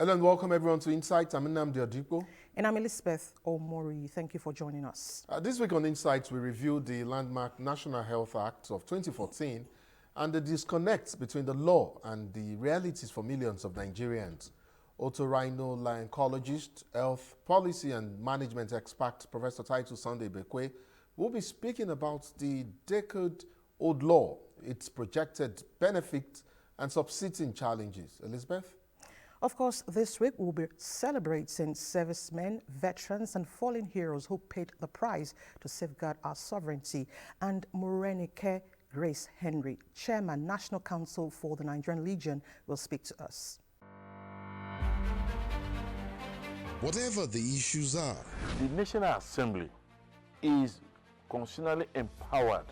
Hello and welcome everyone to Insights. I'm Nnamdi Odipo. And I'm Elizabeth Omori. Thank you for joining us. This week on Insights, we review the landmark National Health Act of 2014 and the disconnect between the law and the realities for millions of Nigerians. Otorhinolaryngologist, health policy and management expert, Professor Titus Sunday Bekwe, will be speaking about the decade-old law, its projected benefits and subsisting challenges. Elizabeth? Of course, this week we'll be celebrating servicemen, veterans, and fallen heroes who paid the price to safeguard our sovereignty. And Morenike Grace Henry, Chairman, National Council for the Nigerian Legion, will speak to us. Whatever the issues are, the National Assembly is constitutionally empowered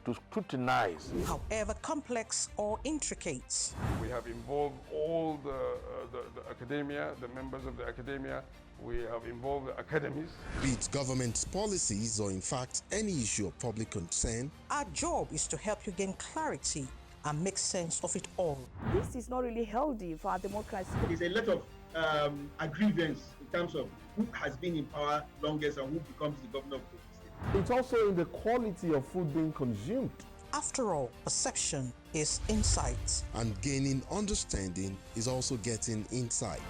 to scrutinize, however complex or intricate. We have involved all the academia, the members of the academia. We have involved the academies. Be it government policies or in fact any issue of public concern. Our job is to help you gain clarity and make sense of it all. This is not really healthy for our democracy. There's a lot of aggrievance in terms of who has been in power longest and who becomes the governor of the state. It's also in the quality of food being consumed. After all, perception is insight. And gaining understanding is also getting insight.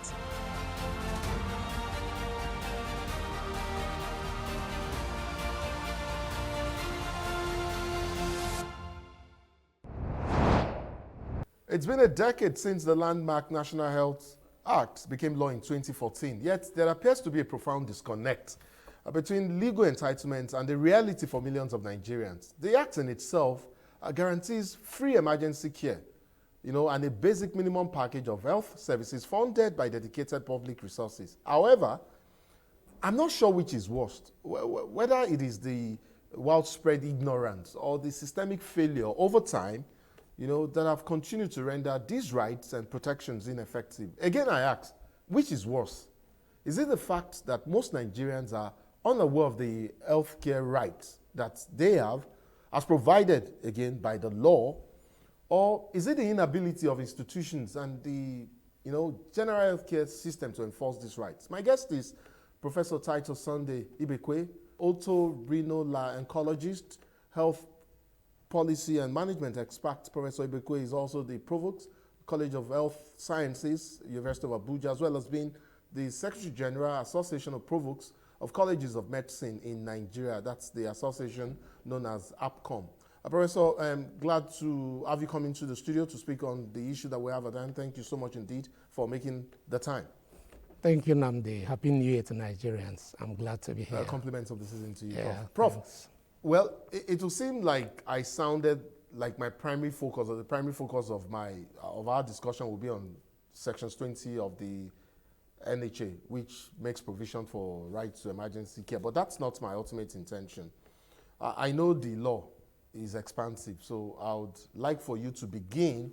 It's been a decade since the landmark National Health Act became law in 2014, yet there appears to be a profound disconnect between legal entitlements and the reality for millions of Nigerians. The act in itself guarantees free emergency care, and a basic minimum package of health services funded by dedicated public resources. However, I'm not sure which is worst, whether it is the widespread ignorance or the systemic failure over time, that have continued to render these rights and protections ineffective. Again, I ask, which is worse? Is it the fact that most Nigerians are unaware of the healthcare rights that they have as provided, again, by the law, or is it the inability of institutions and the general healthcare system to enforce these rights? My guest is Professor Titus Sunday Ibekwe, otorhinolaryngologist, health policy and management expert. Professor Ibekwe is also the Provost, College of Health Sciences, University of Abuja, as well as being the Secretary General, Association of Provosts of Colleges of Medicine in Nigeria. That's the association known as APCOM. Professor, I'm glad to have you come into the studio to speak on the issue that we have at hand. Thank you so much indeed for making the time. Thank you, Nnamdi. Happy New Year to Nigerians. I'm glad to be here. Compliments of the season to you, yeah, Prof. Thanks. Well, it will seem like I sounded like my primary focus, or the primary focus of our discussion will be on sections 20 of the NHA, which makes provision for rights to emergency care. But that's not my ultimate intention. I know the law is expansive, so I would like for you to begin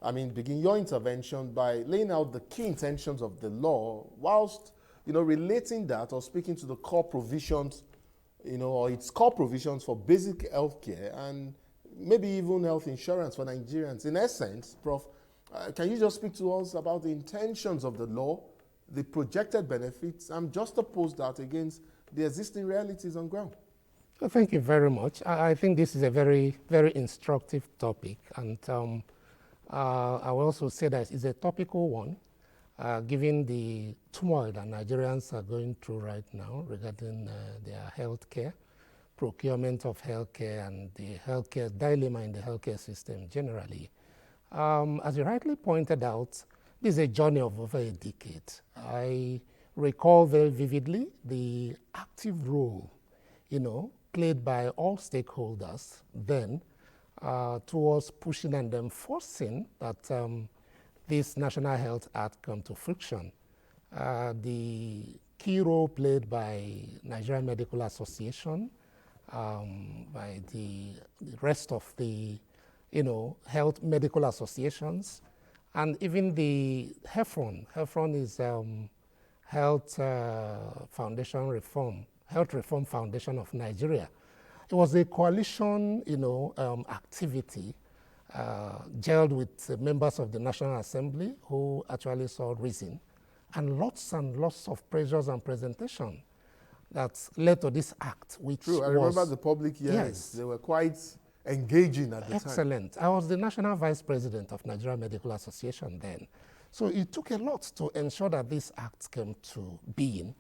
your intervention by laying out the key intentions of the law, whilst relating that or speaking to the core provisions, or its core provisions for basic health care and maybe even health insurance for Nigerians. In essence, Prof, can you just speak to us about the intentions of the law, the projected benefits, and juxtapose that against the existing realities on ground? Well, thank you very much. I think this is a very, very instructive topic, and I will also say that it's a topical one, given the turmoil that Nigerians are going through right now regarding their health care, procurement of health care, and the healthcare dilemma in the healthcare system generally. As you rightly pointed out, this is a journey of over a decade. I recall very vividly the active role, played by all stakeholders then towards pushing and enforcing that this National Health Act come to fruition. The key role played by Nigerian Medical Association, by the rest of the health medical associations, and even the HEFRON. HEFRON is Health Reform Foundation of Nigeria. It was a coalition, activity gelled with members of the National Assembly who actually saw reason and lots of pressures and presentation that led to this act, which True, I remember the public hearings. Yes. They were quite engaging at the time. Excellent. I was the national vice president of Nigerian Medical Association then. So it took a lot to ensure that this act came to being.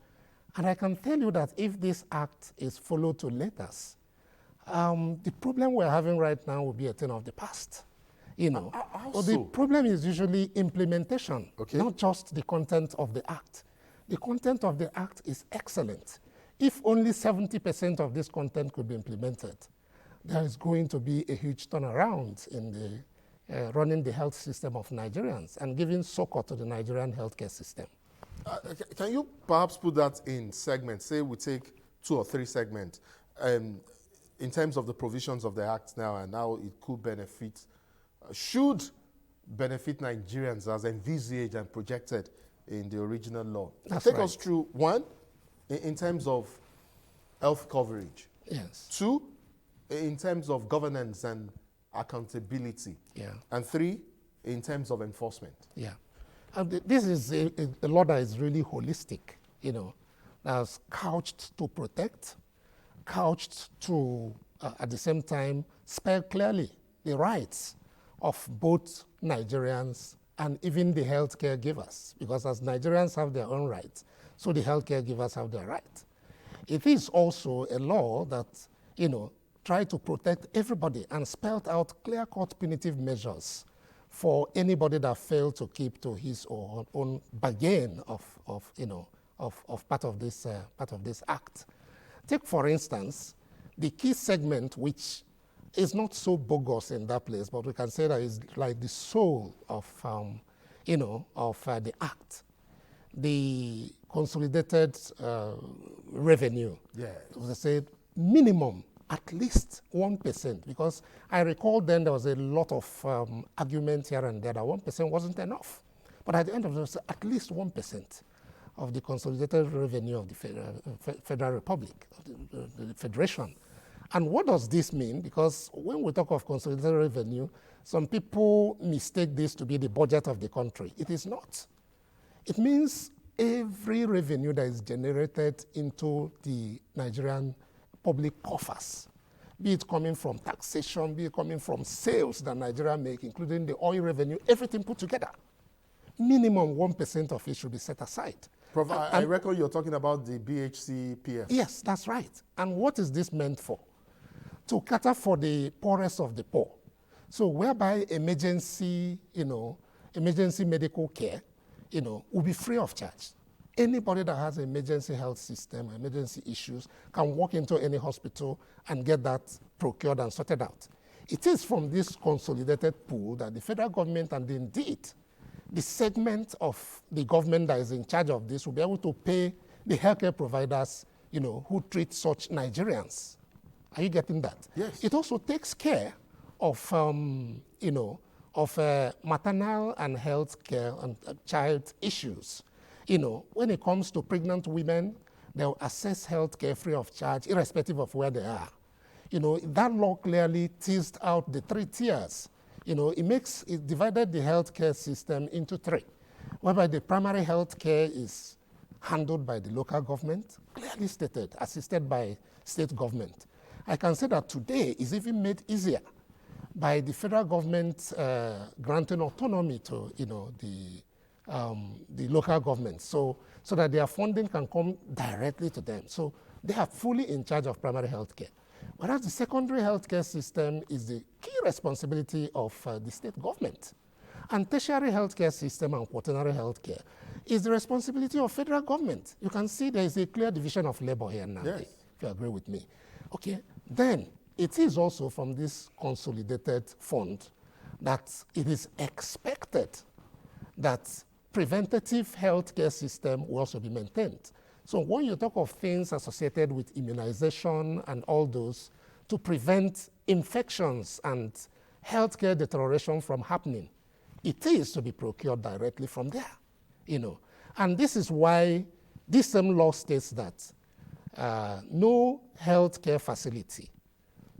And I can tell you that if this act is followed to letters, the problem we're having right now will be a thing of the past. You know, but the problem is usually implementation, not just the content of the act. The content of the act is excellent. If only 70% of this content could be implemented, there is going to be a huge turnaround in the running the health system of Nigerians and giving succor to the Nigerian healthcare system. Can you perhaps put that in segments? Say we take 2 or 3 segments in terms of the provisions of the act now and how it could benefit, should benefit Nigerians as envisaged and projected in the original law. Take us through 1, in terms of health coverage. Yes. 2, in terms of governance and accountability. Yeah. And 3, in terms of enforcement. Yeah. This is a law that is really holistic, you know, that's couched to protect, couched to, at the same time, spell clearly the rights of both Nigerians and even the healthcare givers, because as Nigerians have their own rights, so the healthcare givers have their right. It is also a law that, you know, try to protect everybody and spelled out clear-cut punitive measures for anybody that failed to keep to his or her own bargain of part of this act. Take, for instance, the key segment, which is not so bogus in that place, but we can say that is like the soul of, the act. The consolidated revenue. Yes. They said minimum at least 1%, because I recall then there was a lot of argument here and there that 1% wasn't enough. But at the end of the day, at least 1% of the consolidated revenue of the Federal Republic, of the Federation. And what does this mean? Because when we talk of consolidated revenue, some people mistake this to be the budget of the country. It is not. It means every revenue that is generated into the Nigerian public coffers, be it coming from taxation, be it coming from sales that Nigeria make, including the oil revenue, everything put together. Minimum 1% of it should be set aside. Prof, I reckon you're talking about the BHCPF. Yes, that's right. And what is this meant for? To cater for the poorest of the poor. So whereby emergency medical care, will be free of charge. Anybody that has an emergency health system, emergency issues, can walk into any hospital and get that procured and sorted out. It is from this consolidated pool that the federal government and indeed the segment of the government that is in charge of this will be able to pay the healthcare providers, who treat such Nigerians. Are you getting that? Yes. It also takes care of, maternal and health care and child issues. When it comes to pregnant women, they'll access health care free of charge, irrespective of where they are. That law clearly teased out the 3 tiers. It divided the healthcare system into 3, whereby the primary health care is handled by the local government, clearly stated, assisted by state government. I can say that today is even made easier by the federal government granting autonomy to, the local government, so that their funding can come directly to them. So they are fully in charge of primary health care. Whereas the secondary healthcare system is the key responsibility of the state government. And tertiary healthcare system and quaternary healthcare is the responsibility of federal government. You can see there is a clear division of labor here now, yes, if you agree with me. Okay, then it is also from this consolidated fund that it is expected that preventative healthcare system will also be maintained. So when you talk of things associated with immunization and all those to prevent infections and healthcare deterioration from happening, it is to be procured directly from there, And this is why this same law states that no healthcare facility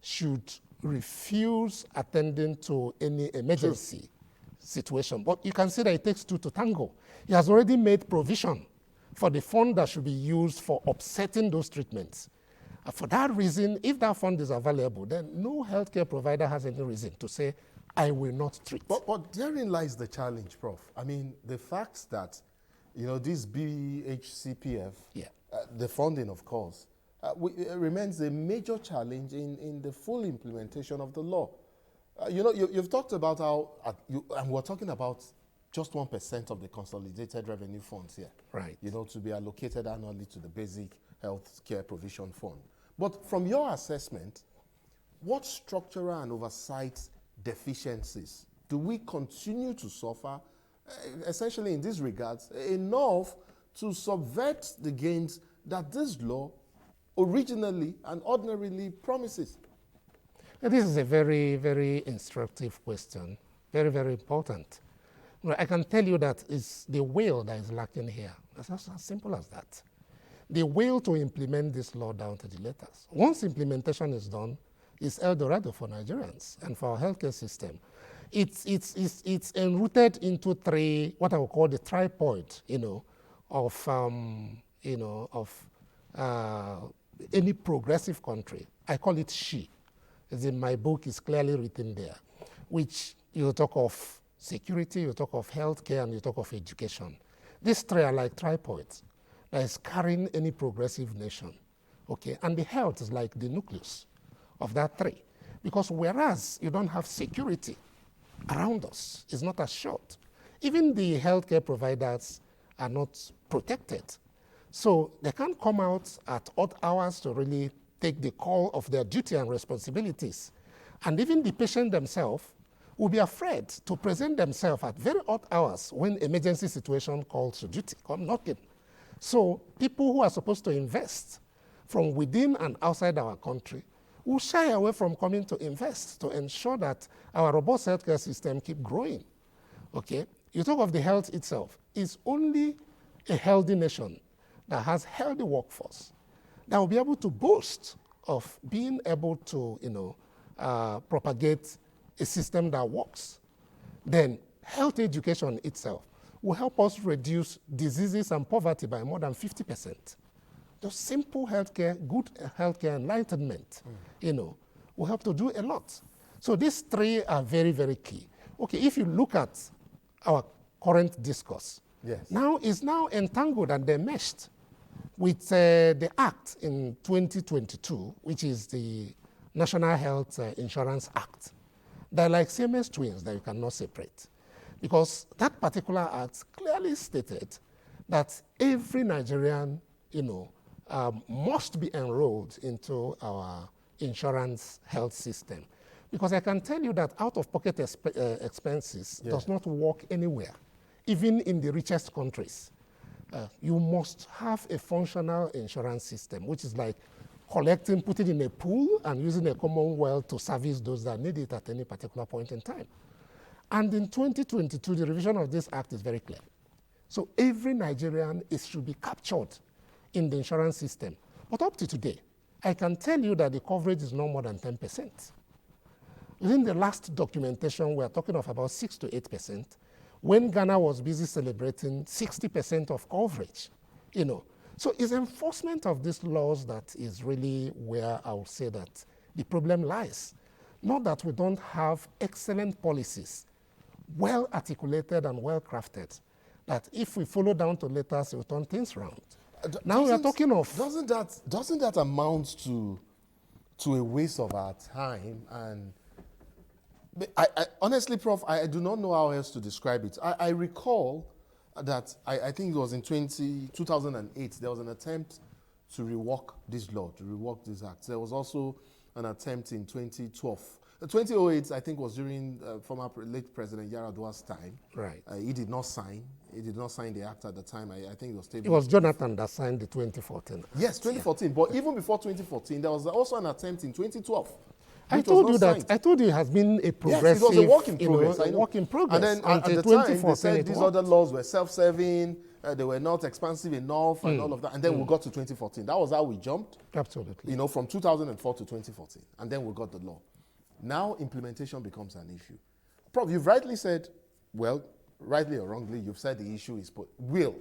should refuse attending to any emergency situation. But you can see that it takes two to tango. He has already made provision for the fund that should be used for offsetting those treatments. For that reason, if that fund is available, then no healthcare provider has any reason to say, I will not treat. But therein lies the challenge, Prof. I mean, the fact that, this BHCPF, the funding, of course, remains a major challenge in the full implementation of the law. You've talked about how, and we're talking about just 1% of the consolidated revenue funds here. Right. To be allocated annually to the basic health care provision fund. But from your assessment, what structural and oversight deficiencies do we continue to suffer, essentially in these regards, enough to subvert the gains that this law originally and ordinarily promises? This is a very, very instructive question, very, very important. I can tell you that it's the will that is lacking here. It's as simple as that. The will to implement this law down to the letters. Once implementation is done, it's El Dorado for Nigerians and for our healthcare system. It's enrooted into three, what I would call the tripod, of any progressive country. I call it SHE. As in my book is clearly written there, which you talk of security, you talk of healthcare, and you talk of education. These three are like tripods that is carrying any progressive nation, okay? And the health is like the nucleus of that three. Because whereas you don't have security around us, it's not assured. Even the healthcare providers are not protected. So they can't come out at odd hours to really take the call of their duty and responsibilities. And even the patient themselves will be afraid to present themselves at very odd hours when emergency situation calls to duty, come knocking. So people who are supposed to invest from within and outside our country will shy away from coming to invest to ensure that our robust healthcare system keep growing. Okay? You talk of the health itself. It's only a healthy nation that has healthy workforce that will be able to boast of being able to, propagate a system that works. Then health education itself will help us reduce diseases and poverty by more than 50%. Just simple healthcare, good healthcare enlightenment, will help to do a lot. So these three are very, very key. Okay, if you look at our current discourse, now is now entangled and enmeshed with the Act in 2022, which is the National Health Insurance Act. They're like Siamese twins that you cannot separate. Because that particular act clearly stated that every Nigerian, must be enrolled into our insurance health system. Because I can tell you that out-of-pocket expenses does not work anywhere, even in the richest countries. You must have a functional insurance system, which is like collecting, putting in a pool, and using a commonwealth to service those that need it at any particular point in time. And in 2022, the revision of this act is very clear. So every Nigerian should be captured in the insurance system. But up to today, I can tell you that the coverage is no more than 10%. Within the last documentation, we are talking of about 6 to 8%, when Ghana was busy celebrating 60% of coverage, So it's enforcement of these laws that is really where I would say that the problem lies. Not that we don't have excellent policies, well articulated and well crafted, that if we follow down to letters, it will turn things around. Now we are talking of... Doesn't that amount to a waste of our time? And I honestly, Prof, I do not know how else to describe it. I recall that I think it was in 2008, there was an attempt to rework this law, to rework this act. There was also an attempt in 2012. 2008, I think, was during former late President Yaradua's time. Right. He did not sign. He did not sign the act at the time. I think it was tabled. It was Jonathan that signed the 2014. Yes, 2014. But even before 2014, there was also an attempt in 2012. I told you that. I told you it has been a progressive. Yes, it was a work in progress. A work in progress. And then at the time, they said these other laws were self-serving. They were not expansive enough, and all of that. And then we got to 2014. That was how we jumped. Absolutely. From 2004 to 2014, and then we got the law. Now implementation becomes an issue. Prof, you've rightly said well, rightly or wrongly, you've said the issue is will.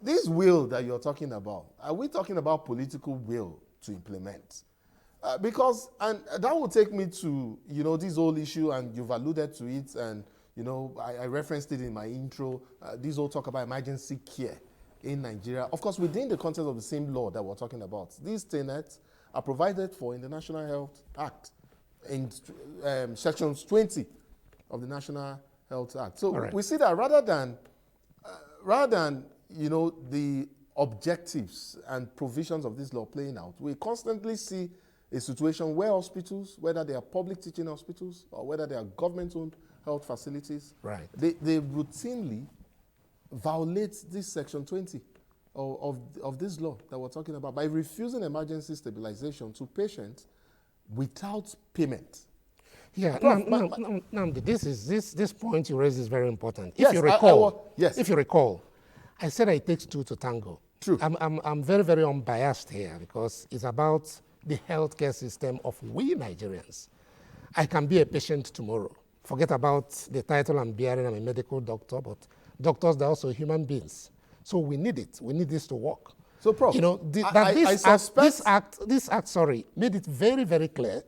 This will that you're talking about, are we talking about political will to implement? Because, and that will take me to, this whole issue, and you've alluded to it, and, I referenced it in my intro, this whole talk about emergency care in Nigeria. Of course, within the context of the same law that we're talking about, these tenets are provided for in the National Health Act, in sections 20 of the National Health Act. So we see that rather than the objectives and provisions of this law playing out, we constantly see a situation where hospitals, whether they are public teaching hospitals or whether they are government-owned health facilities, they routinely violate this section 20 of this law that we're talking about by refusing emergency stabilization to patients without payment. Yeah, this point you raise is very important. If Yes, you recall, yes. If you recall, I said it takes two to tango. True. I'm very, very unbiased here because it's about the healthcare system of we Nigerians. I can be a patient tomorrow. Forget about the title I'm bearing. I'm a medical doctor, but doctors, they're also human beings. So we need it. We need this to work. So, Prof, this act made it very, very clear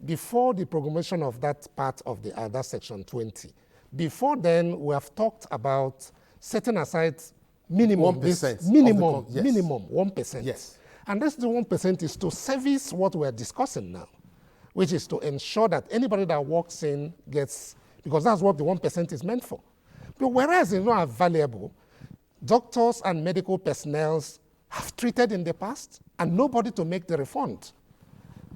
before the promulgation of that part of the that section 20. Before then, we have talked about setting aside minimum 1%. Minimum Yes. minimum 1%. Yes. And this the 1% is to service what we're discussing now, which is to ensure that anybody that walks in gets, because that's what the 1% is meant for. But whereas it's not available, doctors and medical personnel have treated in the past and nobody to make the refund.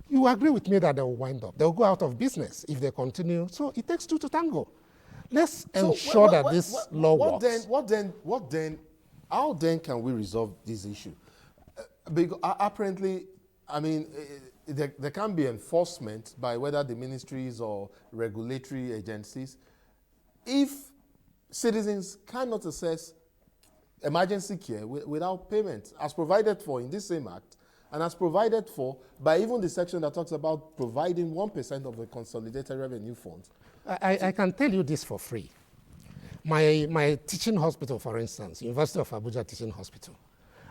You agree with me that they'll wind up. They'll go out of business if they continue. So it takes two to tango. Let's ensure that this law works. How then can we resolve this issue? Because apparently, I mean, there can be enforcement by whether the ministries or regulatory agencies if citizens cannot access emergency care without payment, as provided for in this same act, and as provided for by even the section that talks about providing 1% of the consolidated revenue funds. I can tell you this for free. My teaching hospital, for instance, University of Abuja Teaching Hospital,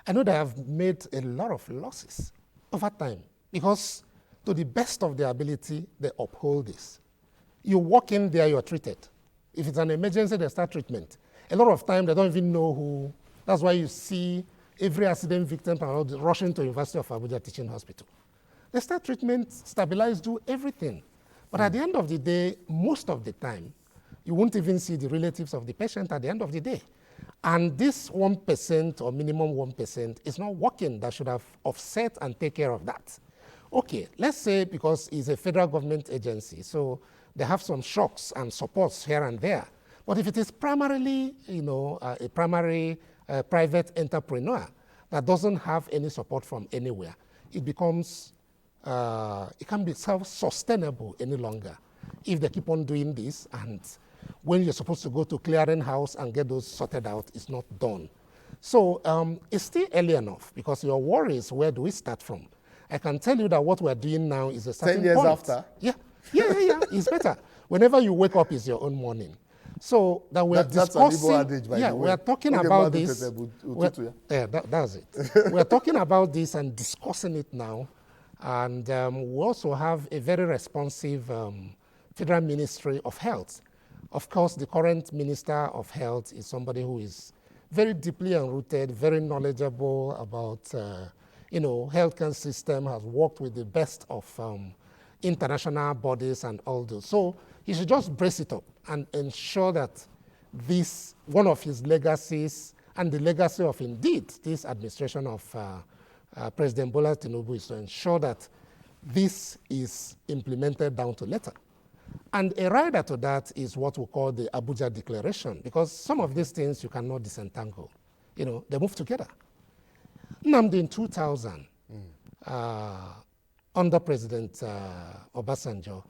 I know they have made a lot of losses over time because to the best of their ability, they uphold this. You walk in there, you're treated. If it's an emergency, they start treatment. A lot of time, they don't even know who. That's why you see every accident victim rushing to University of Abuja Teaching Hospital. They start treatment, stabilize, do everything. But at the end of the day, most of the time, you won't even see the relatives of the patient at the end of the day. And this 1% or minimum 1% is not working. That should have offset and take care of that. Okay, let's say because it's a federal government agency, so they have some shocks and supports here and there. But if it is primarily, a primary private entrepreneur that doesn't have any support from anywhere, it becomes, it can't be self-sustainable any longer if they keep on doing this, and when you're supposed to go to clearing house and get those sorted out, it's not done. So it's still early enough because your worry is, where do we start from? I can tell you that what we're doing now is a starting 10 years point. after? Yeah, it's better. Whenever you wake up is your own morning. So that we're discussing, that's an Igbo adage, by the way. we're talking Okay, about Madu this. Tete, That's it. We're talking about this and discussing it now. And we also have a very responsive Federal Ministry of Health. Of course, the current Minister of Health is somebody who is very deeply enrooted, very knowledgeable about, healthcare system, has worked with the best of international bodies and all those. So he should just brace it up and ensure that this, one of his legacies, and the legacy of indeed this administration of President Bola Tinubu, is to ensure that this is implemented down to letter. And a rider to that is what we call the Abuja Declaration, because some of these things you cannot disentangle. They move together. Nnamdi in 2000, under President Obasanjo,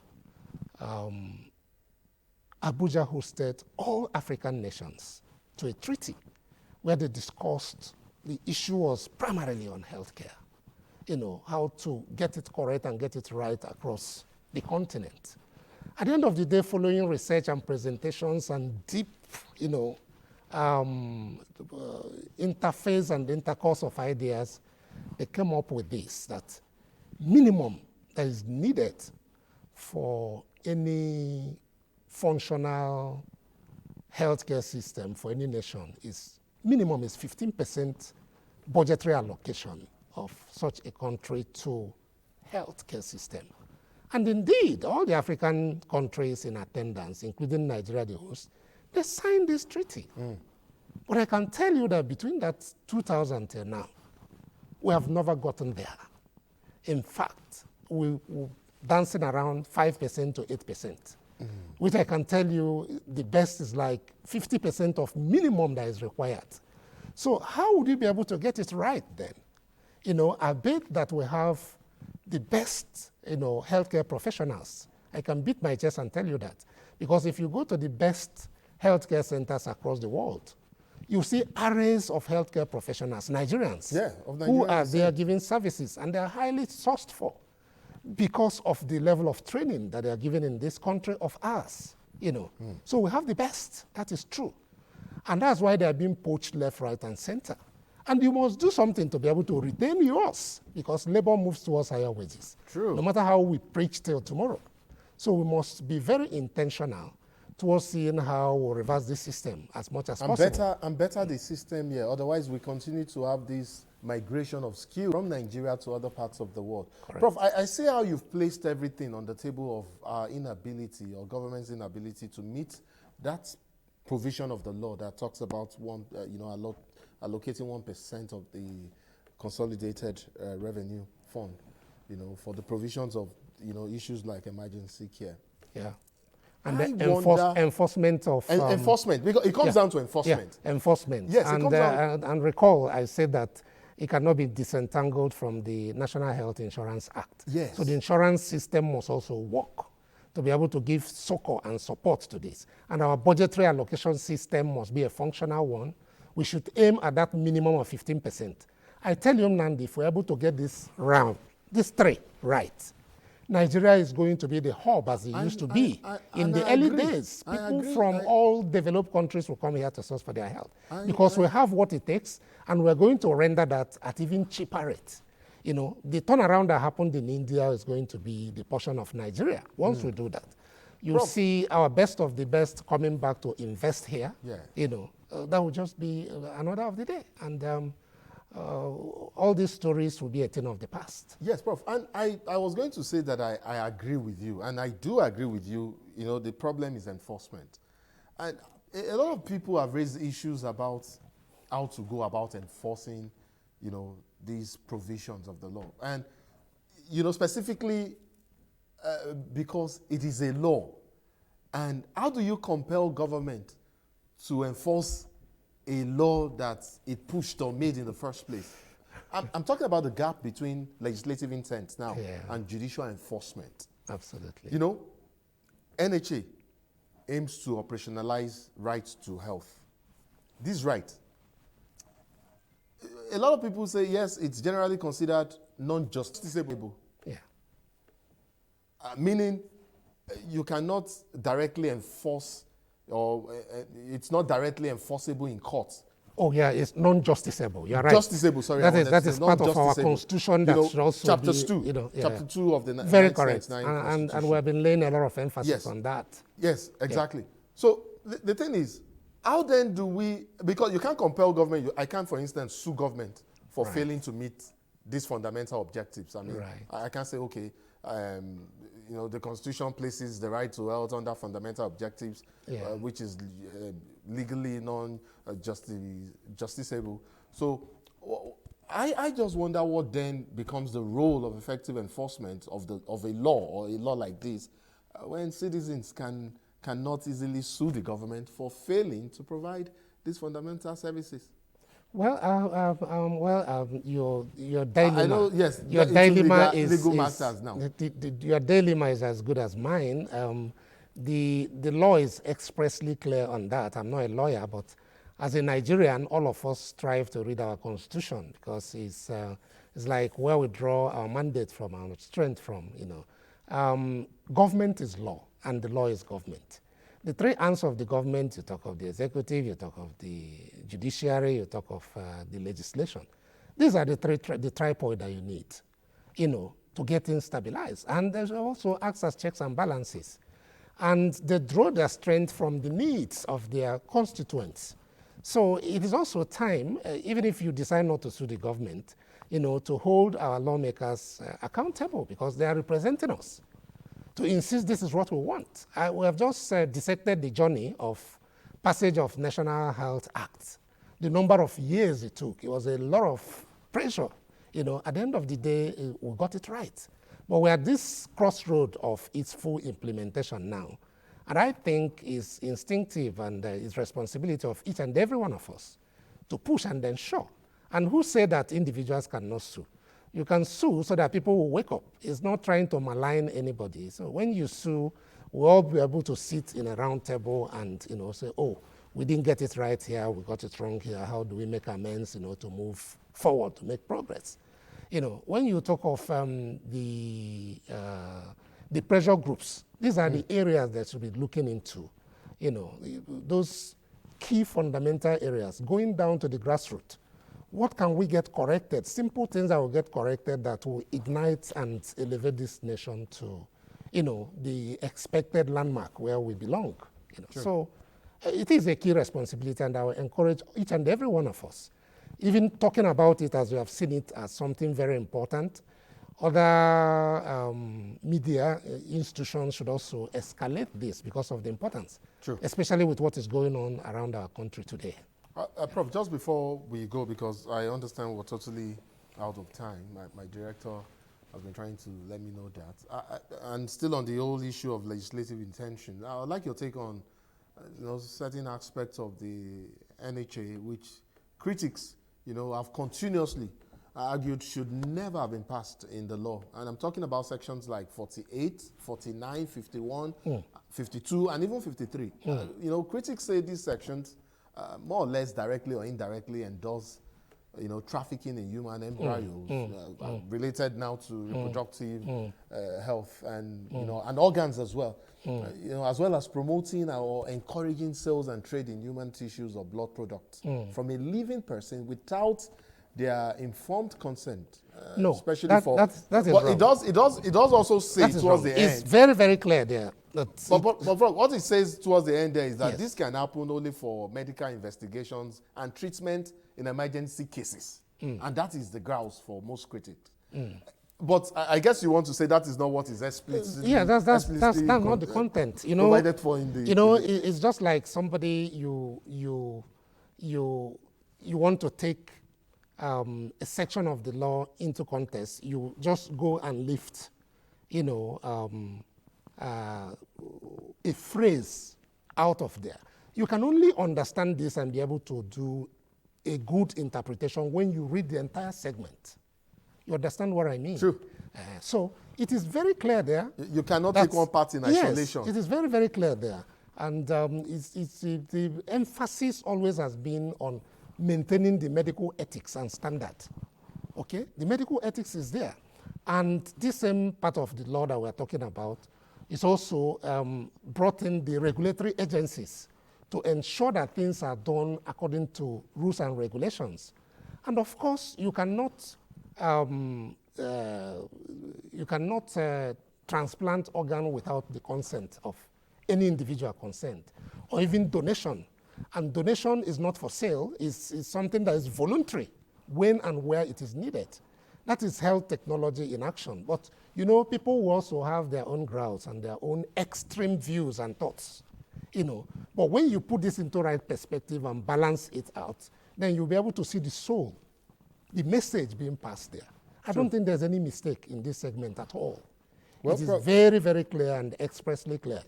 Abuja hosted all African nations to a treaty where they discussed, the issue was primarily on healthcare, how to get it correct and get it right across the continent. At the end of the day, following research and presentations and deep, interface and intercourse of ideas, they came up with this, that minimum that is needed for any functional healthcare system for any nation is minimum is 15% budgetary allocation of such a country to healthcare system. And indeed, all the African countries in attendance, including Nigeria, the host, they signed this treaty. But I can tell you that between that 2000 till now, we have never gotten there. In fact, we're dancing around 5% to 8%, which I can tell you the best is like 50% of minimum that is required. So how would you be able to get it right then? I bet that we have the best, healthcare professionals. I can beat my chest and tell you that. Because if you go to the best healthcare centers across the world, you see arrays of healthcare professionals, Nigerians, who are there giving services, and they are highly sourced for because of the level of training that they are given in this country of ours. So we have the best, that is true. And that's why they are being poached left, right, and center. And you must do something to be able to retain yours, because labor moves towards higher wages. True. No matter how we preach till tomorrow. So we must be very intentional towards seeing how we reverse this system as much as possible. And better the system here. Otherwise, we continue to have this migration of skills from Nigeria to other parts of the world. Correct. Prof, I see how you've placed everything on the table of our inability or government's inability to meet that provision of the law that talks about allocating 1% of the consolidated revenue fund, for the provisions of, issues like emergency care. Yeah. And the enforcement of... enforcement, because it comes down to enforcement. Yeah, enforcement. Yes, and, it comes down... and recall, I said that it cannot be disentangled from the National Health Insurance Act. Yes. So the insurance system must also work to be able to give succor and support to this. And our budgetary allocation system must be a functional one. We should aim at that minimum of 15%. I tell you, Nandi, if we're able to get this round, these three right, Nigeria is going to be the hub as it used to be. In the early days, people from all developed countries will come here to source for their health because we have what it takes, and we're going to render that at even cheaper rates. The turnaround that happened in India is going to be the portion of Nigeria. Once we do that, you see our best of the best coming back to invest here. Yeah. That will just be another of the day. And all these stories will be a thing of the past. Yes, Prof. And I was going to say that I agree with you, and I do agree with you. The problem is enforcement. And a lot of people have raised issues about how to go about enforcing, these provisions of the law. And, specifically because it is a law. And how do you compel government to enforce a law that it pushed or made in the first place? I'm talking about the gap between legislative intent now and judicial enforcement. Absolutely. NHA aims to operationalize rights to health. This right, a lot of people say, yes, it's generally considered non-justiciable. Yeah. Meaning you cannot directly enforce, or it's not directly enforceable in court. Oh, yeah, it's non-justiciable. You're right. Justiciable, sorry. That is part of our constitution. That should also Chapter be, 2. Chapter 2 of the very correct. And we have been laying a lot of emphasis on that. Yes, exactly. Yeah. So the thing is, how then do we, because you can't compel government, I can't, for instance, sue government for failing to meet these fundamental objectives. I mean, I can't say, okay, the Constitution places the right to health under fundamental objectives, which is legally non-justiciable. So I just wonder what then becomes the role of effective enforcement of a law or a law like this when citizens cannot easily sue the government for failing to provide these fundamental services. Well, your dilemma. I know, yes. Your dilemma legal matters now. Your dilemma is as good as mine. The law is expressly clear on that. I'm not a lawyer, but as a Nigerian, all of us strive to read our constitution because it's like where we draw our mandate from, our strength from. Government is law. and the law is government. The three arms of the government, you talk of the executive, you talk of the judiciary, you talk of the legislation. These are the the tripod that you need, to get things stabilized. And there's also acts as checks and balances. And they draw their strength from the needs of their constituents. So it is also time, even if you decide not to sue the government, to hold our lawmakers accountable because they are representing us, to insist this is what we want. We have just dissected the journey of passage of National Health Act, the number of years it took. It was a lot of pressure. At the end of the day, we got it right. But we're at this crossroad of its full implementation now. And I think it's instinctive and it's responsibility of each and every one of us to push and ensure. And who said that individuals cannot sue? You can sue so that people will wake up. It's not trying to malign anybody. So when you sue, we'll all be able to sit in a round table and say, oh, we didn't get it right here, we got it wrong here. How do we make amends, to move forward, to make progress? When you talk of the pressure groups, these are the areas that should be looking into, those key fundamental areas, going down to the grassroots. What can we get corrected? Simple things that will get corrected that will ignite and elevate this nation to, the expected landmark where we belong. Sure. So it is a key responsibility, and I will encourage each and every one of us, even talking about it as we have seen it as something very important. Other media institutions should also escalate this because of the importance, True. especially with what is going on around our country today. Prof, just before we go, because I understand we're totally out of time, my director has been trying to let me know that. And still on the whole issue of legislative intention, I would like your take on certain aspects of the NHA, which critics have continuously argued should never have been passed in the law. And I'm talking about sections like 48, 49, 51, 52, and even 53. Critics say these sections more or less directly or indirectly endorse trafficking in human embryos related now to reproductive health and and organs as well. As well as promoting or encouraging sales and trade in human tissues or blood products from a living person without their informed consent. No, especially that is wrong. It does also say towards the end. It's very, very clear there. But what it says towards the end there is that this can happen only for medical investigations and treatment in emergency cases. And that is the grouse for most critics. But I guess you want to say that is not what is explicitly. Yeah, that's not the content. Provided for in the. It's just like somebody you want to take a section of the law into context. You just go and lift, a phrase out of there. You can only understand this and be able to do a good interpretation when you read the entire segment. You understand what I mean? True. So it is very clear there. You cannot take one part in isolation. Yes, it is very, very clear there. And the emphasis always has been on maintaining the medical ethics and standard. Okay? The medical ethics is there. And this same part of the law that we're talking about is also brought in the regulatory agencies to ensure that things are done according to rules and regulations. And of course, you cannot transplant organ without the consent of any individual consent, or even donation. And donation is not for sale, it's something that is voluntary when and where it is needed. That is health technology in action. But people will also have their own grounds and their own extreme views and thoughts. But when you put this into right perspective and balance it out, then you'll be able to see the soul, the message being passed there. I don't think there's any mistake in this segment at all. It is very, very clear and expressly clear.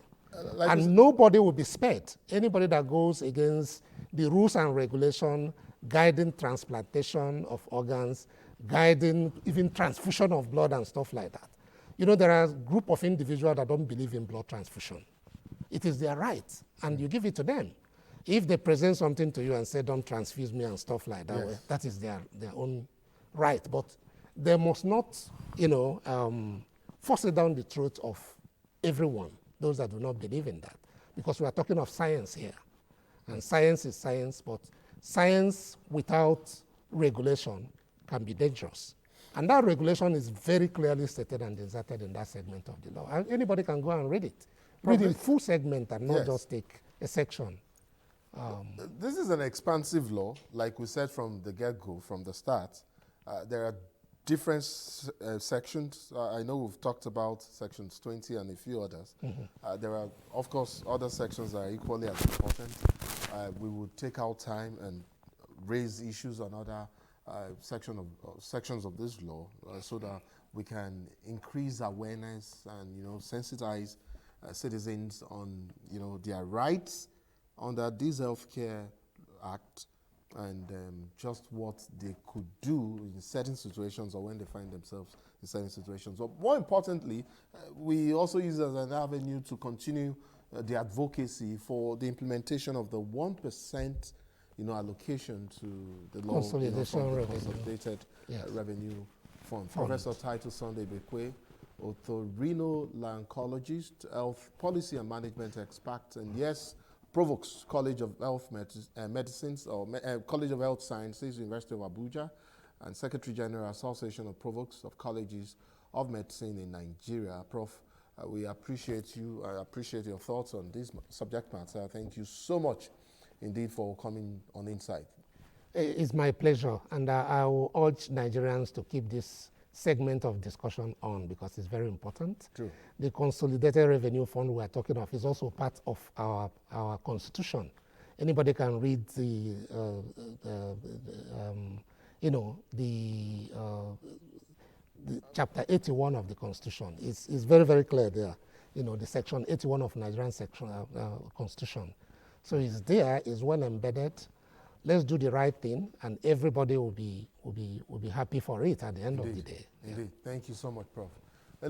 And nobody will be spared. Anybody that goes against the rules and regulation guiding transplantation of organs, guiding even transfusion of blood and stuff like that. There are a group of individuals that don't believe in blood transfusion. It is their right, and you give it to them. If they present something to you and say, don't transfuse me and stuff like that, that is their own right. But they must not, force it down the throat of everyone. those that do not believe in that, because we are talking of science here. And science is science, but science without regulation can be dangerous. And that regulation is very clearly stated and inserted in that segment of the law. And anybody can go and read it. Read the full segment and not just take a section. This is an expansive law, like we said from the get-go, from the start. There are different sections. I know we've talked about sections 20 and a few others. There are, of course, other sections that are equally as important. We will take our time and raise issues on other sections of this law so that we can increase awareness and, you know, sensitize citizens on, you know, their rights under this Healthcare Act and just what they could do in certain situations or when they find themselves in certain situations. But more importantly, we also use it as an avenue to continue the advocacy for the implementation of the 1%, you know, allocation to the law, consolidated revenue fund. Professor Titus Sunday Bekwe, otorhinolaryngologist, health policy and management expert, and yes, Provost College of Health Medicines or College of Health Sciences, University of Abuja, and Secretary General Association of Provosts of Colleges of Medicine in Nigeria. Prof, we appreciate you. I appreciate your thoughts on this subject matter. Thank you so much indeed for coming on Insight. It's my pleasure, and I will urge Nigerians to keep this segment of discussion on because it's very important. True. The Consolidated Revenue Fund we are talking of is also part of our constitution. Anybody can read the chapter 81 of the constitution. It's very, very clear there. You know, the section 81 of Nigerian constitution. So it's there, it's well embedded. Let's do the right thing, and everybody will be happy for it at the end of the day. Indeed. Thank you so much, Prof.